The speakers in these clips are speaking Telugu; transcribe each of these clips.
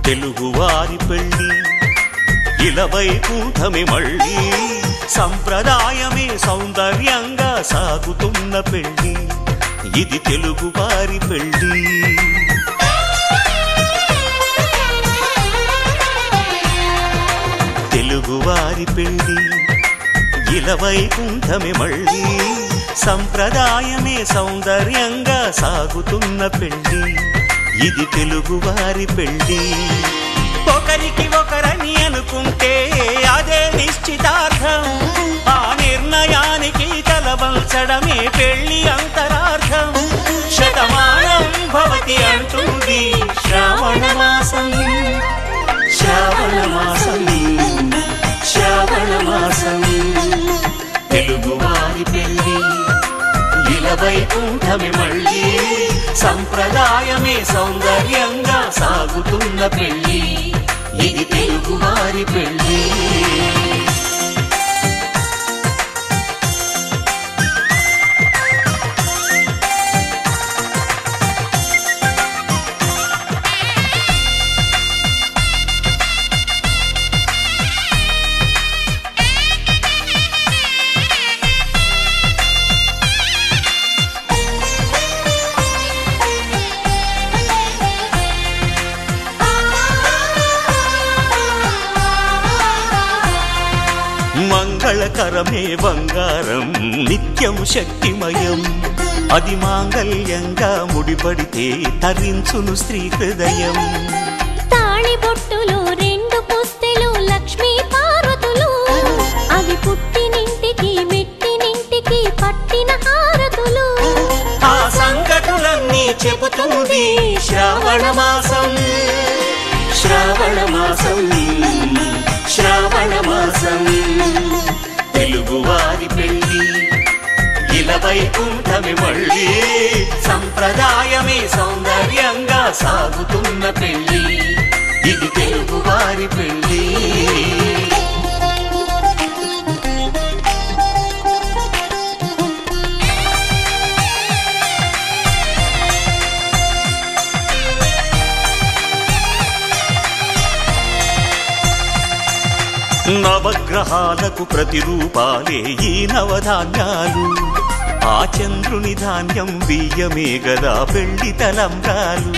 తెలుగువారి పెళ్లి ఇలవైకుంఠమే మళ్ళీ సంప్రదాయమే సౌందర్యంగా సాగుతున్న పెళ్లి ఇది తెలుగువారి పెళ్లి తెలుగువారి పెళ్లి ఇలవైకుంఠమే మళ్ళీ సంప్రదాయమే సౌందర్యంగా సాగుతున్న పెళ్లి ఇది తెలుగువారి పెళ్లి ఒకరికి ఒకరని అనుకుంటే అదే నిశ్చితార్థం ఆ నిర్ణయానికి తలవంచడమే పెళ్లి అంతరార్థం శతమానం భవతి అంటుంది శ్రావణ మాసం శ్రావణ మాసం శ్రావణ మాసం తెలుగువారి పెళ్లి ఇలవైకుంఠమే మళ్ళీ సంప్రదాయమే సౌందర్యంగా సాగుతున్న పెళ్లి ఇది తెలుగువారి పెళ్లి మంగళకరమే బంగారం నిత్యం శక్తిమయం అది మాంగళ్యంగా ముడిపడితే తరించును స్త్రీ హృదయం తాళిబొట్టులో రెండు పుస్తెలు లక్ష్మీ పార్వతులు అవి పుట్టినింటికి మెట్టినింటికి పట్టిన హారతులు ఆ సంగతులన్నీ చెబుతుంది శ్రావణ మాసం శ్రావణ మాసం శ్రావణ మాసం తెలుగువారి పెళ్లి ఇలవైకుంఠమే మళ్ళీ సంప్రదాయమే సౌందర్యంగా సాగుతున్న పెళ్లి ఇది తెలుగువారి పెళ్లి నవగ్రహాలకు ప్రతిరూపాలే ఈ నవధాన్యాలు ఆ చంద్రుని ధాన్యం బియ్యమే గదా పెళ్లి తలంబ్రాలు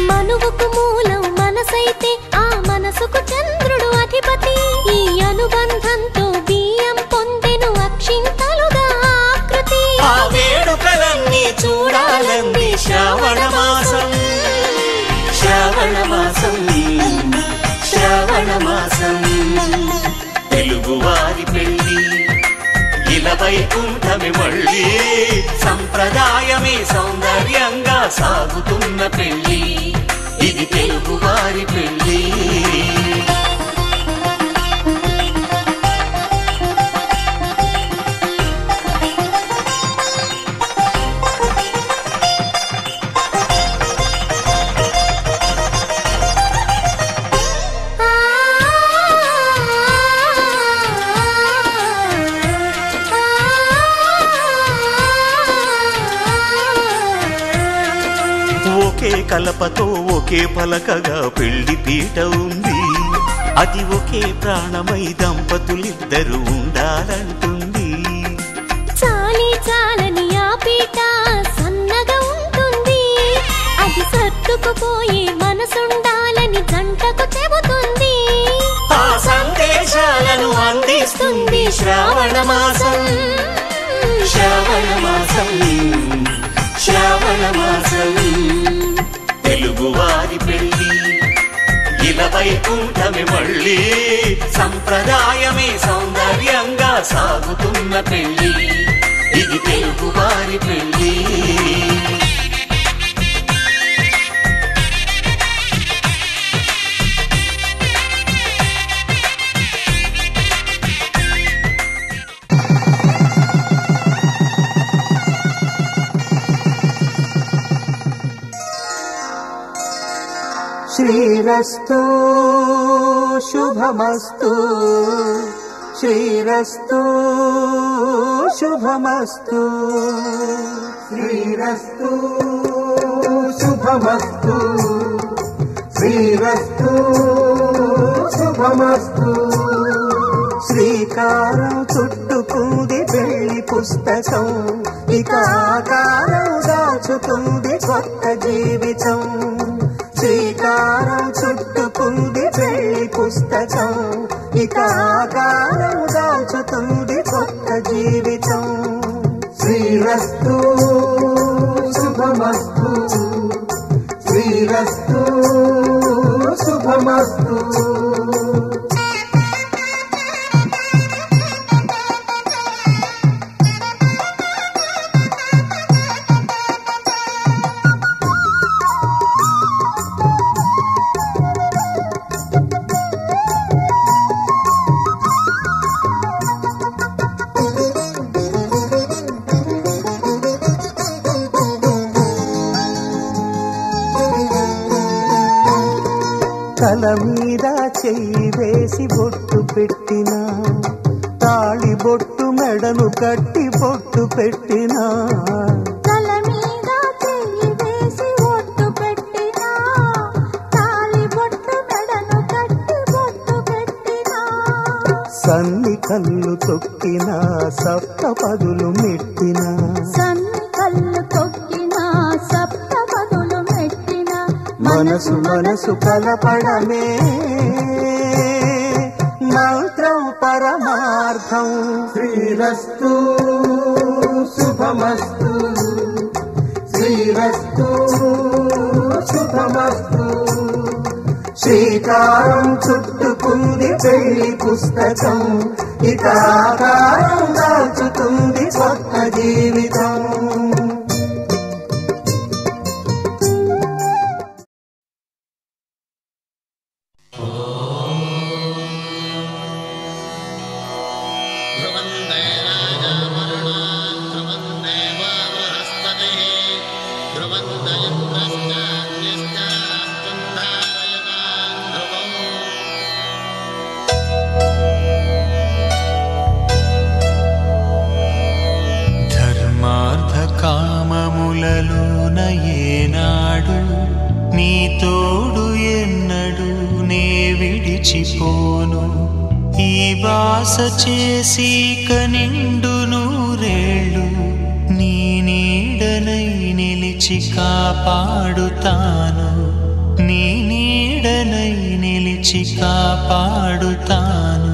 మనువుకు మూలం మనసైతే ఆ మనసుకు చంద్రుడు అధిపతి ఈ అనుబంధంతో బియ్యం పొందెను అక్షింతలుగా ఆకృతి ఆ వేడుకలన్నీ చూడాలంది శ్రావణ మాసం శ్రావణ మాసం శ్రావణ మాసం తెలుగువారి పెళ్లి ఇలవైకుంఠమే మళ్ళీ సంప్రదాయమే సౌందర్యంగా సాగుతున్న పెళ్లి ఇది తెలుగువారి పెళ్లి ఒకే కలపతో ఒకే పలకగా పెళ్లి పీట ఉంది అది ఒకే ప్రాణమై దంపతులిద్దరూ ఉండాలంటుంది చాలి చాలని ఆ పీట సన్నగా ఉంటుంది అది సర్దుకుపోయే మనసుండాలని జంటకు చెబుతుంది ఆ సందేశాలను అందిస్తుంది శ్రావణ మాసం శ్రావణ మాసం శ్రావణ మాసం తెలుగువారి పెళ్లి ఇలవైకుంఠమే మళ్ళీ సంప్రదాయమే సౌందర్యంగా సాగుతున్న పెళ్లి ఇది తెలుగువారి పెళ్లి శ్రీరస్తు శుభమస్తు శ్రీరస్తు శుభమస్తు శ్రీరస్తు శుభమస్తు శ్రీరస్తు శుభమస్తు. శ్రీకారం చుట్టుకుంది పెళ్లి పుస్తకం, ఇక ఆకారం దాచుతుంది కొత్త జీవితం. శ్రీకారం చుట్టుకుంది పెళ్లి పుస్తకం, ఇక ఆకారం దాచుతుంది కొత్త జీవితం. శ్రీరస్తు శుభమస్తు, శ్రీరస్తు శుభమస్తు. తల మీద చెయ్యి వేసి బొట్టు పెట్టినా, తాళి బొట్టు మెడను కట్టి బొట్టు పెట్టినా. తల మీద చెయ్యి వేసి బొట్టు పెట్టినా, తాళి బొట్టు మెడను కట్టి బొట్టు పెట్టినా. సన్ని కళ్ళు తొక్కినా, సప్త పదులు మెట్టినా. సన్ని కళ్ళు తొక్కినా, సప్త పదులు మెట్టినా. మనసు మనసు కలపడమే మంత్రం పరమార్థం. శ్రీరస్తు శుభమస్తు, శ్రీరస్తు శుభమస్తు. శ్రీకారం చుట్టుకుంది పెళ్లి పుస్తకం, ఇక ఆకారం దాచుతుంది కొత్త జీవితం. కామములలోన ఏనాడు నీ తోడు ఎన్నడు నే విడిచిపోను. ఈ బాస చేసి కనిండు నూరేళ్ళు నీ నీడనై నిలిచి కాపాడుతాను, నీ నీడనై నిలిచి కాపాడుతాను.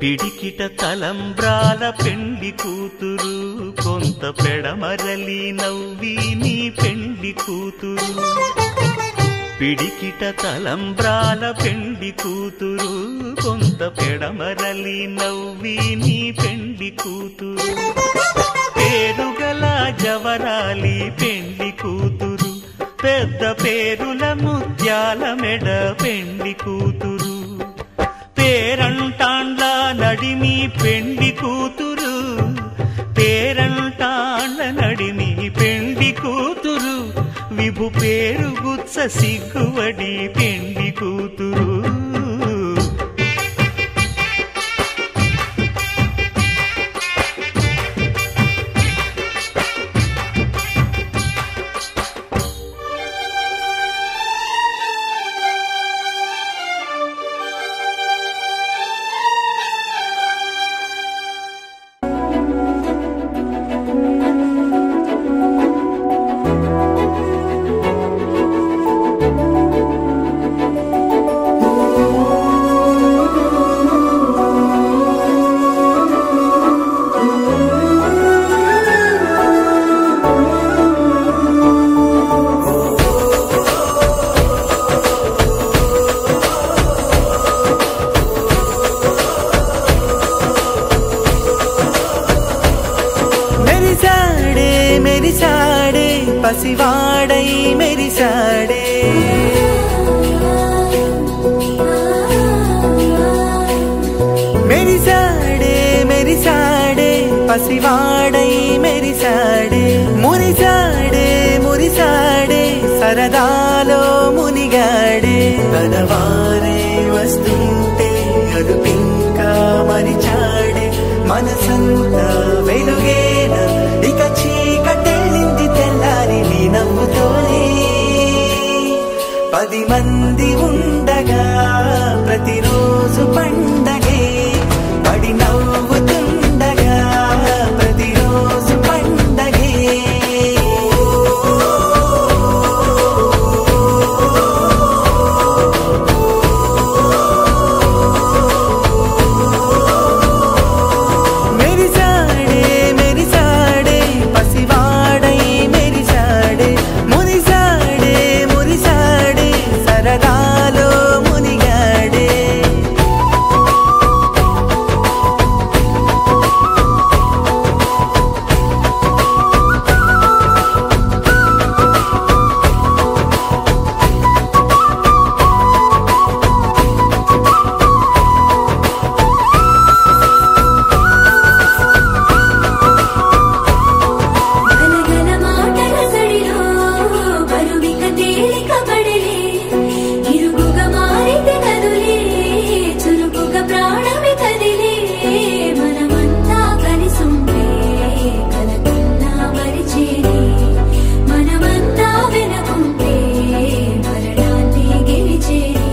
పిడికిట తలంబ్రాల పెండ్లి కూతురు, కొంత పెడమరలి నవ్వి నీ పెండ్లి కూతురు. పిడికిట తలంబ్రాల పెండ్లి కూతురు, కొంత పెడమరలి నవ్వి నీ పెండ్లి కూతురు. పేరుగల జవరాలి పెండ్లి కూతురు, పెద్ద పేరుల ముత్యాల మెడ పెండ్లి కూతురు. పేరంటాండ్ల నడిమి పెండ్లి కూతురు, పేరంటాండ్ల నడిమి పెండ్లి కూతురు. విభు పేరు గుత్స సిగ్గువడి పెండ్లి కూతురు. పసివాడై మెరిసాడే, మెరిసాడే మెరిసాడే పసివాడై మెరిసాడే. మురిసాడే మురిసాడే సరదాలో మునిగాడే. తనవారే వస్తుంటే అదుపింకా మరిచాడే. మనసంతా వెలుగేనా ఇక చీకటెళ్ళింది తెల్లారి నీ నవ్వుతోనే. 10 మంది ఉండగా ప్రతిరోజు పండగే, పడి నవ్వుతుండగా ప్రతిరోజు పండగే. మెరిసాడే మెరిసాడే పసివాడై మెరిసాడే. మురిసాడే మురిసాడే సరదాలో మునిగాడే. గలగల మాటల సడిలో బరువిక తేలిక పడలే. ఇరుగుగా మారితే కదులే, చురుకుగా ప్రాణమి కదిలే. మనమంతా కలిసుంటే కలకన్నా మరిచేనే. మనమంతా వెనకుంటే మరణాన్ని గెలిచేనే.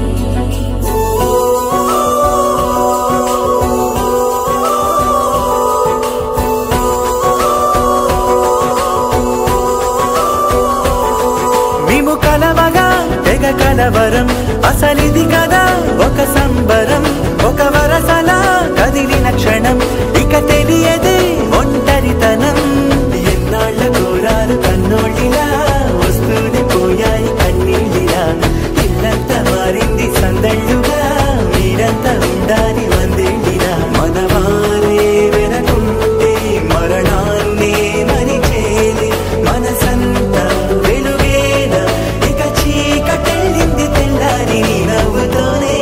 మేము కలవగా తెగ కలవరం, అసలిది కదా ఒక సంబరం. ఒక వరసలా కదిలిన క్షణం ఇక తెలియదే ఒంటరితనం. ఎన్నాళ్ళ కోరాలు కన్నోళ్ళిలా వస్తూనే పోయాయి కన్నీళ్ళిలా. ఇల్లంతా మారింది సందళ్ళుగా, మీరంతా ఉండాలి వందేళ్ళిలా. మనవారే వెనకుంటే మరణాన్నే మరిచేది. మనసంతా వెలుగేనా ఇక చీకటెళ్ళింది తెల్లారి నీ నవ్వుతోనే.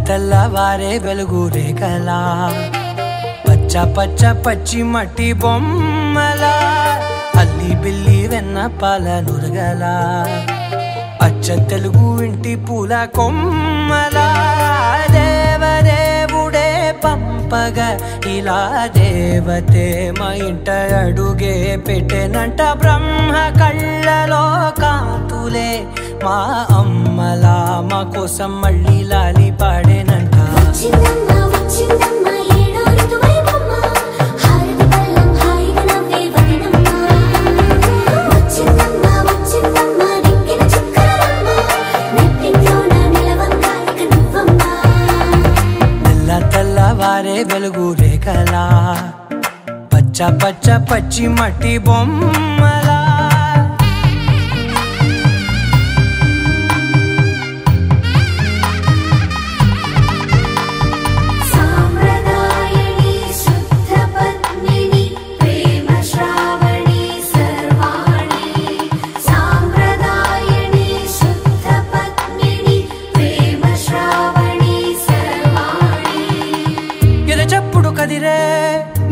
తెల్లవారే వెలుగు రేఖలా పచ్చ పచ్చ పచ్చి మట్టి బొమ్మలా అల్లి బిల్లి వెన్న పాల నురగలా అచ్చ తెలుగు ఇంటి పూల కొమ్మలా దేవదేవుడే పంపగా ఇలా దేవతే మా ఇంట అడుగే పెట్టెనంట బ్రహ్మ కళ్ళలో కాంతులే మా అమ్మలా మా కోసం మళ్ళీ లాలి పాడేనంట తెల్లవారే వెలుగు రేఖలా పచ్చ పచ్చ పచ్చి మట్టి బొమ్మలా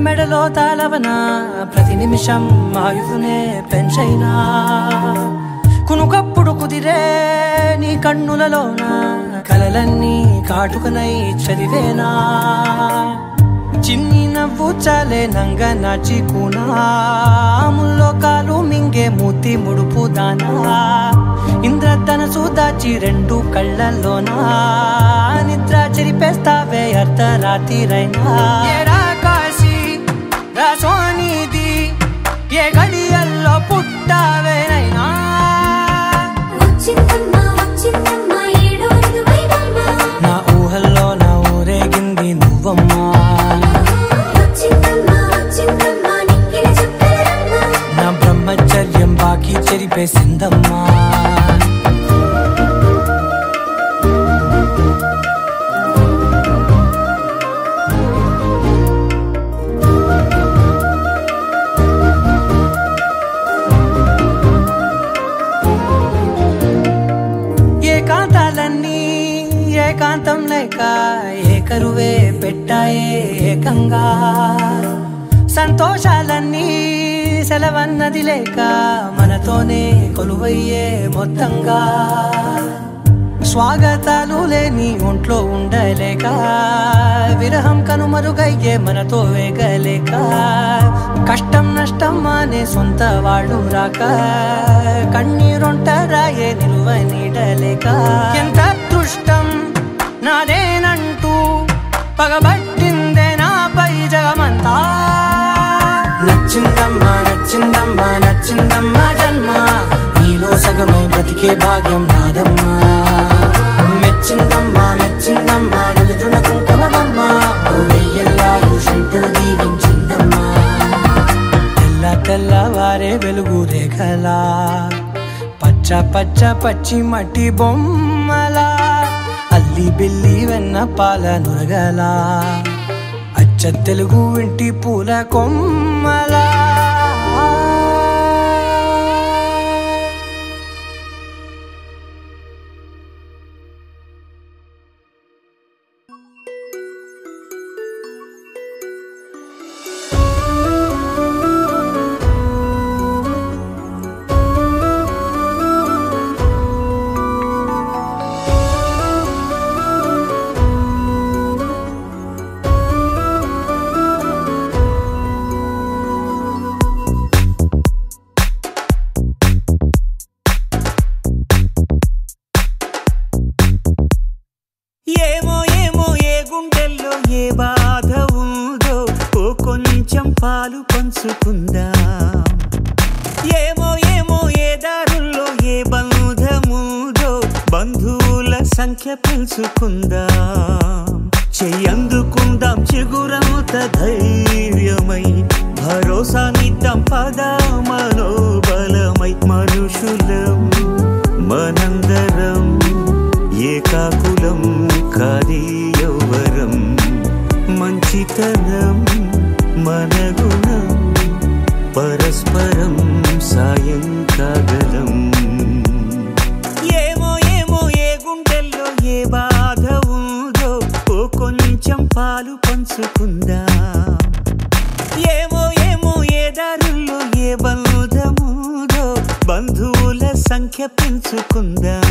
మెడలో తాళవన ప్రతి నిమిషం ఆయుధునే పెంచైనా కునుకప్పుడు కుదిరే నీ కన్నులలోన కలలన్నీ కాటుకనై చదివేనా చిన్ని నవ్వు చాలే నంగ నాచి కూనాముల్లో కాలు మింగే మూతి ముడుపు దానా ఇంద్రధనసు దాచి రెండు కళ్ళల్లోనా నిద్ర చెరిపేస్తావే అర్ధరాత్రిరైనా సోనిది ఏ గడియల్లో పుట్టావేనైనా నా ఊహల్లో నా ఊరేగింది నువ్వమ్మా నా బ్రహ్మచర్యం బాకీ చెరిపేసిందమ్మా ఏకాంతం లేక ఏకరువే పెట్టాయే ఏకంగా సంతోషాలన్నీ సెలవన్నది లేక మనతోనే కొలువయ్యే మొత్తంగా స్వాగతాలు లేని ఒంట్లో ఉండలేక విరహం కనుమరుగయ్యే మనతో వేగలేక కష్టం నష్టం అనే సొంత వాళ్ళు రాక కన్నీరొంటరాయే నిలువ నీడలేక ఎంత అదృష్టం నాదేనంటూ పగబట్టిందే నాపై జగమంతా నచ్చిందమ్మా నచ్చిందమ్మా నచ్చిందమ్మా జన్మ నీలో సగమై బ్రతికే భాగ్యం నాదమ్మా మెచ్చిందమ్మా మెచ్చిందమ్మా నిలుతున్న కుంకుమమ్మా వెయ్యల్లాయుషంటూ దీవించిందమ్మా తెల్లవారే వెలుగు రేఖలా పచ్చ పచ్చ పచ్చి మట్టి బొమ్మలా అల్లి బిల్లి వెన్న పాల నురగలా అచ్చ తెలుగు ఇంటి పూల కొమ్మలా పాలు పంచుకుందాం ఏమో ఏమో ఏ దారుల్లో ఏ బంధముదో బంధువుల సంఖ్య పెంచుకుందాం చెయ్యందుకుందాం చిగురముత ధైర్యమై భరోసానిద్దాం పద మనోబలమై మనుషులం మనందరం ఏకాకులం కాది యౌవరం మంచితనం మన గుణం పరస్పరం సాయం కాగలం ఏమో ఏమో ఏ గుండెల్లో ఏ బాధ ఉందో పాలు పంచుకుందాం. ఏమో ఏమో ఏ దారుల్లో ఏ బంధముదో బంధువుల సంఖ్య పెంచుకుందాం.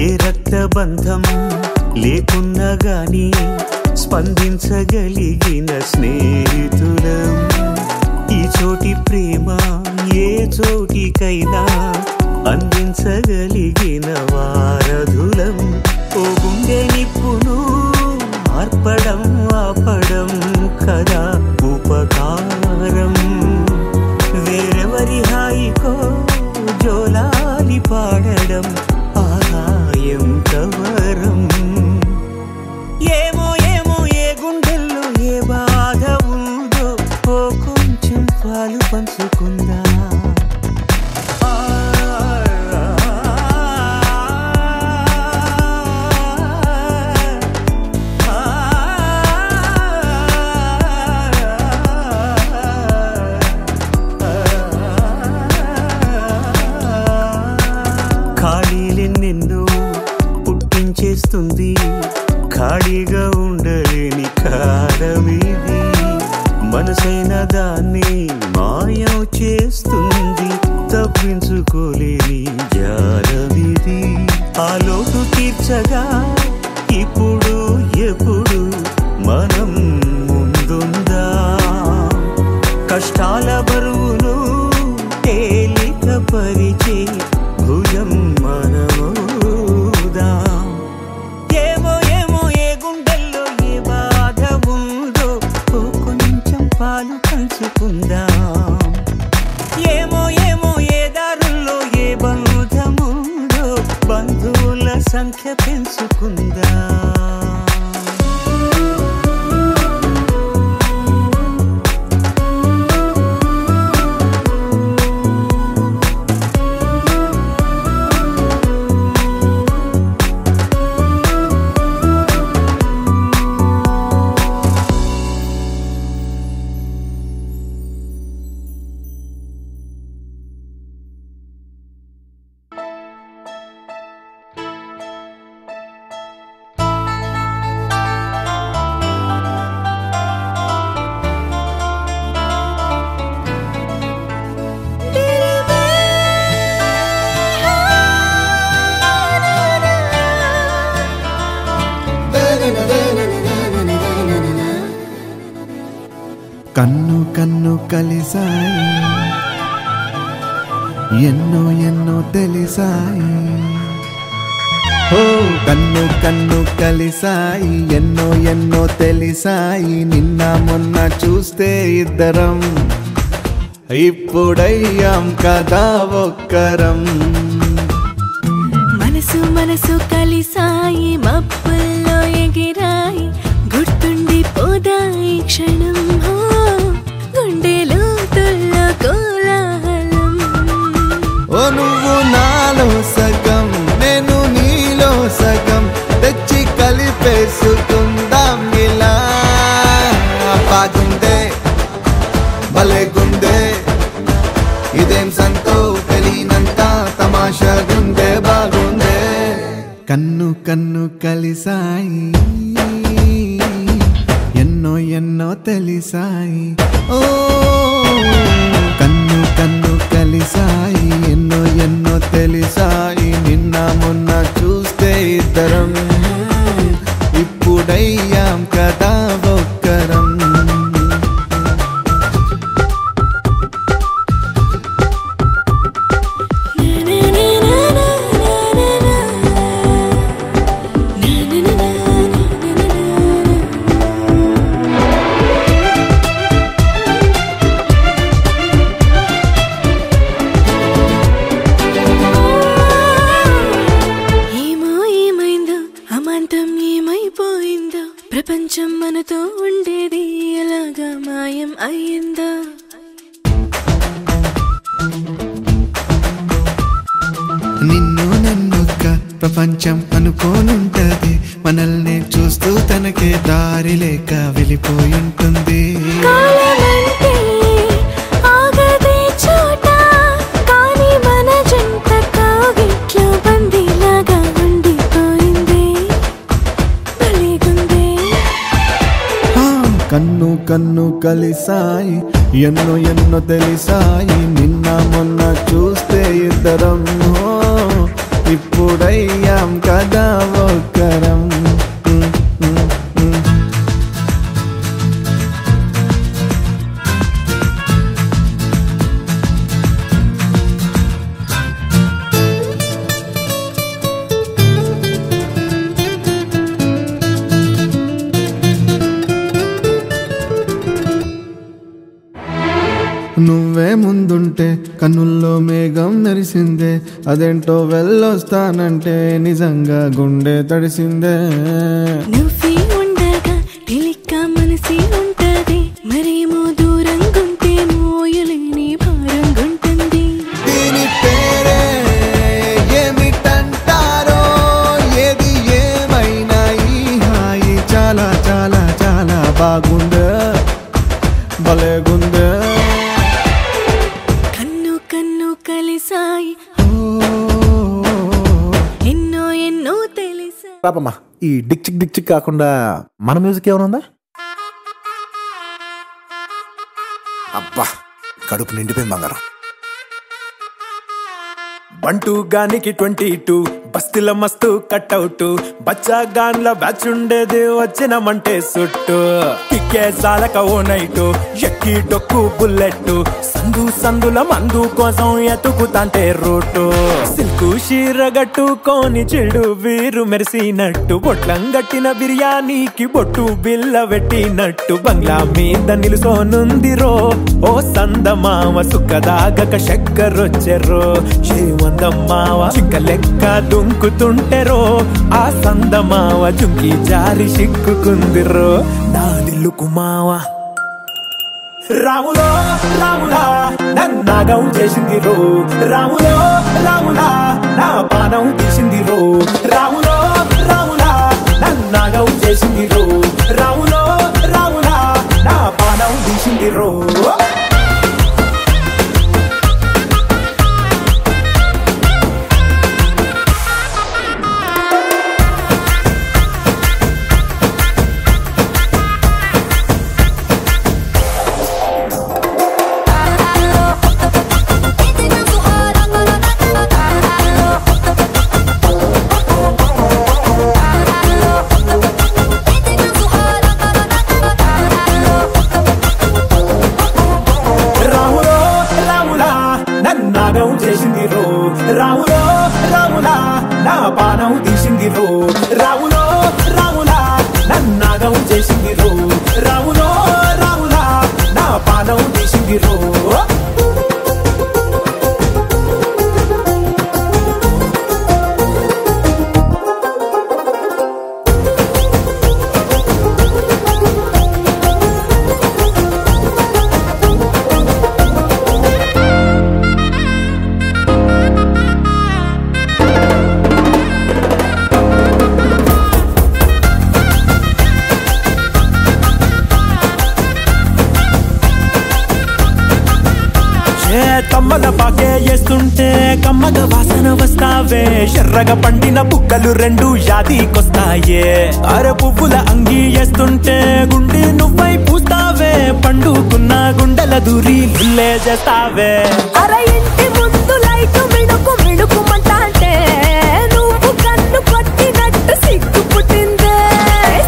ఏ రక్తబంధం లేకున్నా గాని స్పందించగలిగిన స్నేహితులం. ఈ చోటి ప్రేమ ఏ చోటికైనా అందించగలిగిన వారధులం. ఓ గుండె నిప్పును ఆర్పడం ఆపడం కదా ఉపకారం. వేరెవరి హాయికో జోలాలి పాడడం ఎంత వరం. ఏమో ఏమో ఏ గుండెల్లో ఏ బాధ ఉందో ఓ కొంచెం పాలు పంచుకుందా. ఖాళీలెన్నెన్నో పుట్టించేస్తుంది ఖాళీగా ఉండలేని కాలమిది. మనసైన దాన్ని మాయం చేస్తుంది తప్పించుకోలేని జాలమిది. ఆ లోటు తీర్చగా ఇప్పుడు ఎప్పుడు మనం ముందుందా. కష్టాల బరువును తేలిక పరిచే భుజం మనమోదా. ఏమో ఏమో ఏ గుండెల్లో ఏ బాధ ఉందో ఓ కొంచెం పాలు పంచుకుందాం. ఏమో ఏమో ఏ దారుల్లో ఏ బంధముందో బంధువుల సంఖ్య పెంచుకుందాం. కన్ను కన్ను కలిసాయి ఎన్నో ఎన్నో తెలిసాయి. ఓ కన్ను కన్ను కలిసాయి ఎన్నో ఎన్నో తెలిసాయి. నిన్న మొన్న చూస్తే ఇద్దరం ఇప్పుడయ్యాం కదా ఒక్కరం. మనసు మనసు కలిసాయి మబ్బుల్లో ఎగిరాయి గుర్తుండి పోదాయి క్షణం. గుండెలో తుల్లో కోలాహలం. ఓ నువ్వు నాలో సగం నేను నీలో సగం తెచ్చి కలిపేసుకుందాం ఇలా. బాగుందే భలే గుందే ఇదేం సంతో తెలియనంత తమాషాగుందే బాగుందే. కన్ను కన్ను కలిసాయి ఎన్నో ఎన్నో తెలిసాయి. ఓ కన్ను కన్ను కలిసాయి ఎన్నో ఎన్నో తెలిసాయి. నిన్న మొన్న చూస్తే ఇద్దరం ఇప్పుడయ్యాం కదా ఒక్కరం. మాయం అయ్యిందో నిన్ను నన్నొక్క ప్రపంచం అనుకోనుంటది మనల్ని చూస్తూ తనకే దారి లేక వెళ్ళిపోయి ఉంటుంది కాలమంటే ఆగదే చోట కానీ మన జంట కాగిట్లో బందీలాగా ఉండిపోయింది బలిగుందే కన్ను కన్ను కలిసాయి ఎన్నో ఎన్నో తెలిసాయి నిన్న మొన్న చూస్తే ఇద్దరం ఇప్పుడయ్యాం కదా ఒక్కరం నువ్వే ముందుంటే కన్నుల్లో మేఘం మెరిసిందే అదేంటో వెళ్ళొస్తానంటే నిజంగా గుండె తడిసిందే నువ్వే ఉండగా తెలిక్క మనసి ఉంటది మరేమో దూరంగుంటే మోయలేని భారంగుంటుంది దీని పేరే ఏమిటంటారో ఏది ఏమైనా ఈ హాయి చాలా చాలా చాలా బాగుందే భలేగుందే కలిసాయి ఎన్నో ఎన్నో తెలిసా పాపమ్మా ఈ డిక్ చిక్ కాకుండా మన మ్యూజిక్ ఏమైనా ఉందా? అబ్బా కడుపు నిండిపోయింది బంగారం. బంటూ గానికి 22 బస్తీల మస్తు కట్అవుట్ బచ్చా గాన్ల బ్యాచ్ ఉండేది వచ్చినమంటే సుట్టు కిక్కే సాలక ఓ నైటు ఎక్కి డొక్కు బుల్లెట్ సందుల మందు కోసం ఎతుకుతాంటే రూటు సిల్కు షీరగట్టుకోని చెడు వీరు మెరిసినట్టు బొట్లం గట్టిన బిర్యానీకి బొట్టు బిల్ల పెట్టినట్టు బంగ్లా మీద నిలుసోనుందిరో ఓ సందమావ సుక్కదాగక చక్కరొచ్చెరో శ్రీమందమ్మావ చిక్క లెక్క దుంకుతుంటెరో ఆ సందమావ జుంకి జారి సిక్కుకుందిరో నా దిల్లుకు మావ రాములో రాములా నన్నాగం చేసిందిరో రాములో రాములా నా పానం తీసిందిరో రాములో రాములా నన్నాగం చేసిందిరో రాములో రాములా నా పానం తీసిందిరో రాములో రాములా నా పానం తీసిందిరో రాములో రాములా నన్నాగం చేసిందిరో రాములో రాములా నా పానం తీసిందిరో కమ్మల పాకే వేస్తుంటే కమ్మగ వాసన వస్తావే ఎర్రగా పండిన బుక్కలు రెండు యాదికొస్తాయే అర పువ్వుల అంగి వేస్తుంటే గుండి నువ్వై పూస్తావే పండుకున్న గుండెల దూరి లుల్లే చేస్తావే అర ఇంటి ముందు లైట్ మిడుకు మిడుకుమంటే నువ్వు కన్ను కొట్టినట్టు సిగ్గు పుట్టిందే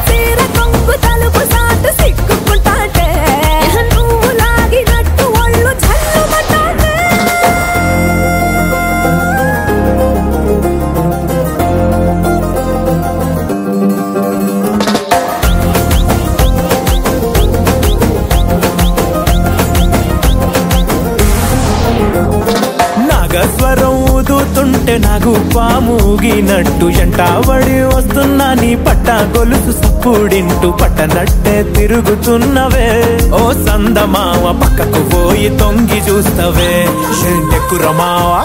సీర కొంగు తలుపు సాటు సిగ్గుకుంటాంటే నువ్వు లాగినట్టు ఒళ్ళు చల్లుమంటాంటే నాకు పాముగినట్టు ఎంటావడి వస్తున్నా నీ పట్ట గొలుసు సప్పుడింటూ పట్టనట్టే తిరుగుతున్నవే ఓ సందమావ పక్కకు పోయి తొంగి చూస్తవే ఏంటెక్కురమావా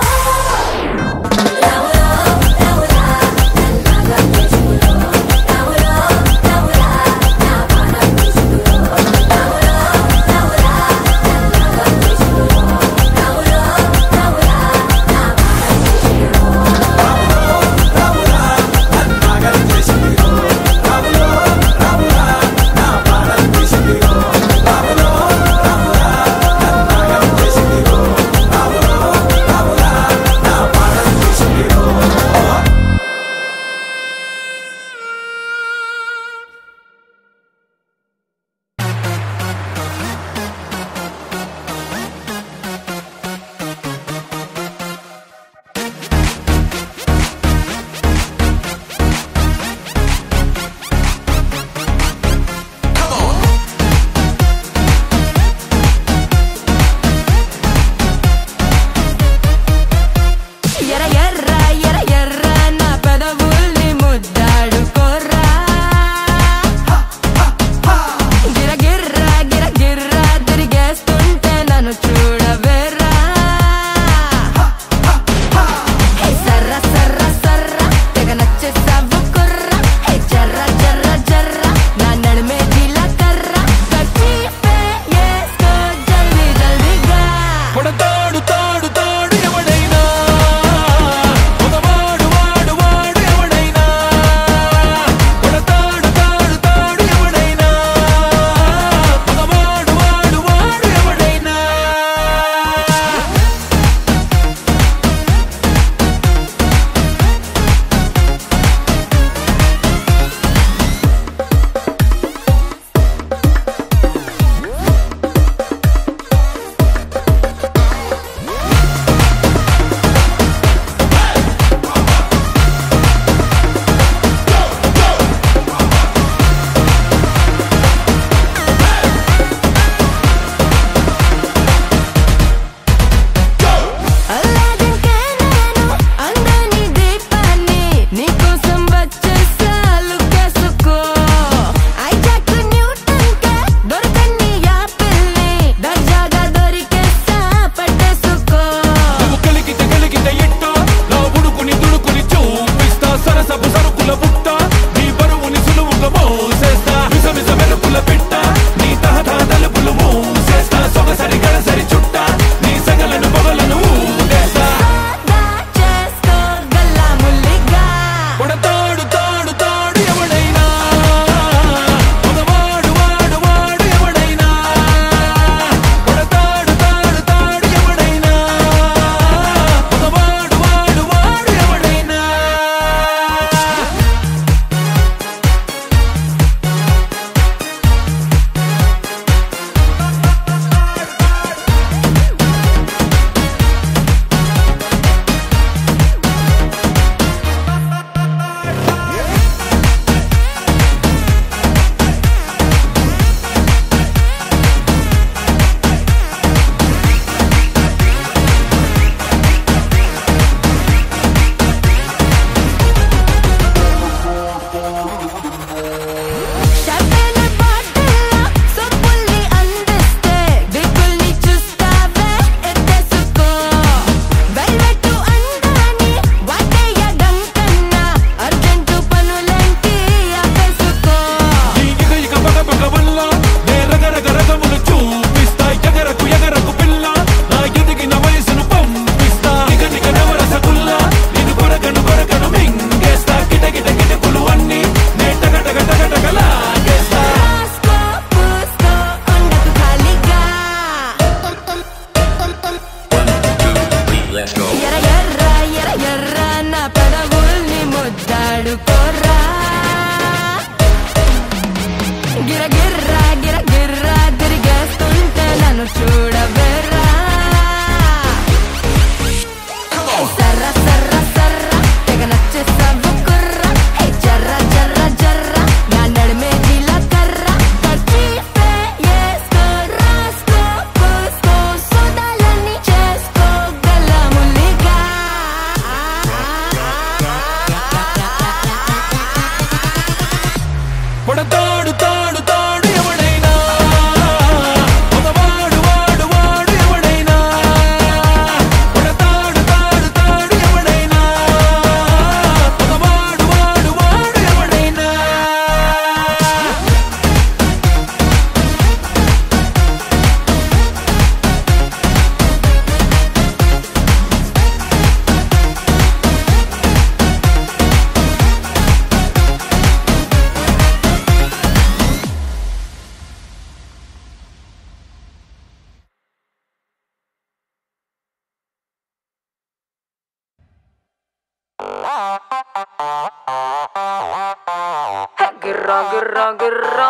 గిర్రా గిర్రా గిర్రా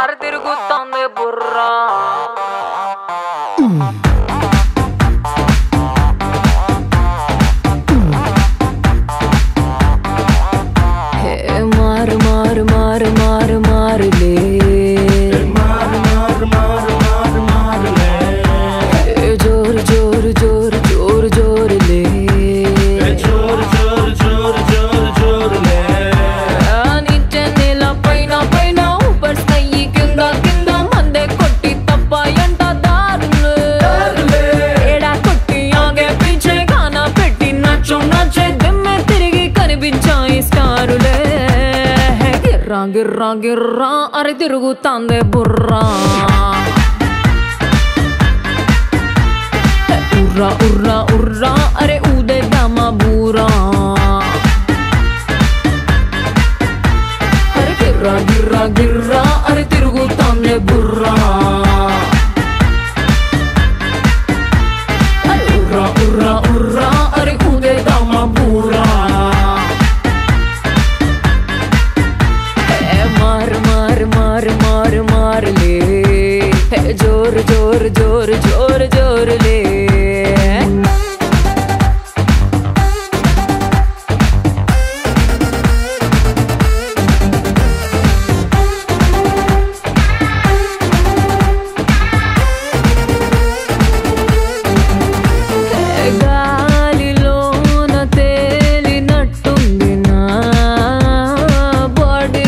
అరే తిరుగుతాందే బుర్రా మారు మారు మారు మారు మారులే మారు మారు మారు మారు మారులే జోరు జోరు జోరు జోరు జోరులే జోరు జోరు జోరు జోరు జోరులే నిత్య నెల పైన పైన ఊపర్ స్థాయి కింద కింద మందే కొట్టి తప్ప ఎంట దారులే ఏడా కొట్టి ఆగే పీచే గానా పెట్టి నచ్చో నచ్చే దెమ్మె తిరిగి కనిపించాయి స్టారులే గిర్రా గిర్రా గిర్రా అరే తిరుగుతాందే బుర్రా ఉర్రా ఉర్రా ఉర్రా అరే ఊదేద్దామా బూరా అరే గిర్రా గిర్రా గిర్రా అరే తిరుగుతాందే బుర్రా అరే ఉర్రా ఉర్రా ఉర్రా అరే ఊదేద్దామా బూరా మారు మారు మారు మారు మారులే జోరు జోరు జోరు జోరు జోరులే గాలిలోన తేలినట్టుంది నా బాడీ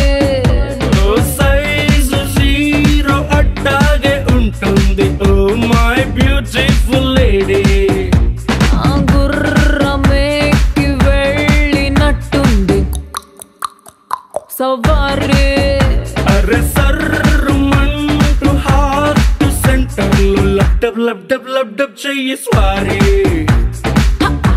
సైజు జీరో అట్టాగే ఉంటుంది ఓ మై బ్యూటిఫుల్ లేడీ గుర్రమేకి వెళ్ళినట్టుంది సవారీ అరే సర్రుమంటూ హార్ట్ సెంటర్లో లబ్డబ్ లబ్డబ్ లబ్డబ్ చెయ్యి స్వారీ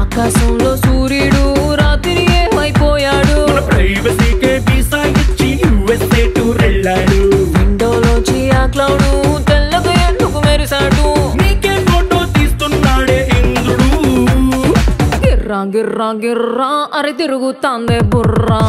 ఆకాశంలో సూర్యుడు రాత్రి ఏమైపోయాడు ప్రైవసీకే వీసా ఇచ్చి యుఎస్ఏ టూర్ వెళ్ళాడు విండోలోంచి ఆ క్లౌడు తెల్లగా ఎందుకు మెరిసాడు నీకే ఫోటో తీస్తున్నాడే ఇంద్రుడు గిర్రా గిర్రా గిర్రా అరే తిరుగుతాందే బుర్రా